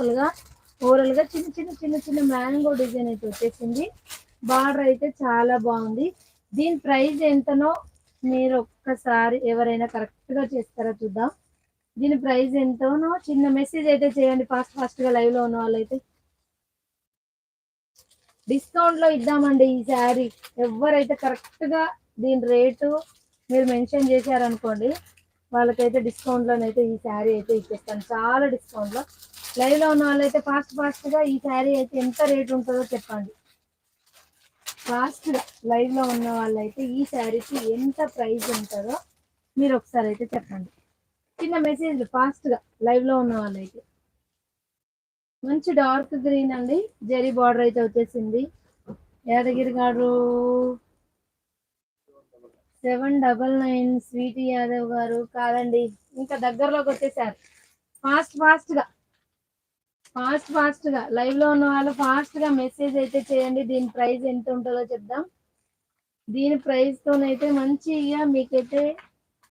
Overall గా చిన్న చిన్న చిన్న చిన్న మ్యాంగో డిజైన్ అయితే వచ్చేసింది. బార్డర్ అయితే చాలా బాగుంది. దీని ప్రైస్ ఎంతనో మీరు ఒక్కసారి ఎవరైనా కరెక్ట్ గా చేస్తారా చూద్దాం. దీని ప్రైస్ ఎంతనో చిన్న మెసేజ్ అయితే చేయండి ఫాస్ట్ గా లైవ్ లో ఉన్న వాళ్ళైతే. డిస్కౌంట్ లో ఇద్దామండి ఈ శారీ. ఎవరైతే కరెక్ట్ గా దీని రేటు మీరు మెన్షన్ చేశారనుకోండి, వాళ్ళకైతే డిస్కౌంట్ లోనైతే ఈ శారీ అయితే ఇచ్చేస్తాను, చాలా డిస్కౌంట్ లో. లైవ్ లో ఉన్న వాళ్ళైతే ఫాస్ట్ గా ఈ శారీ అయితే ఎంత రేట్ ఉంటుందో చెప్పండి. ఫాస్ట్ గా లైవ్ లో ఉన్న వాళ్ళైతే ఈ శారీకి ఎంత ప్రైస్ ఉంటుందో మీరు ఒకసారి అయితే చెప్పండి. చిన్న మెసేజ్ ఫాస్ట్ గా లైవ్ లో ఉన్న వాళ్ళైతే. మంచి డార్క్ గ్రీన్ అండి, జరీ బార్డర్ అయితే వచ్చేసింది. యాదగిరి గారు 799 స్వీటీ యాదవ్ గారు కాదండి, ఇంకా దగ్గరలోకి వచ్చేసారు. ఫాస్ట్ గా లైవ్ లో ఉన్న వాళ్ళు ఫాస్ట్ గా మెసేజ్ అయితే చేయండి. దీని ప్రైస్ ఎంత ఉంటుందో చెప్దాం. దీని ప్రైస్ తోనైతే మంచిగా మీకైతే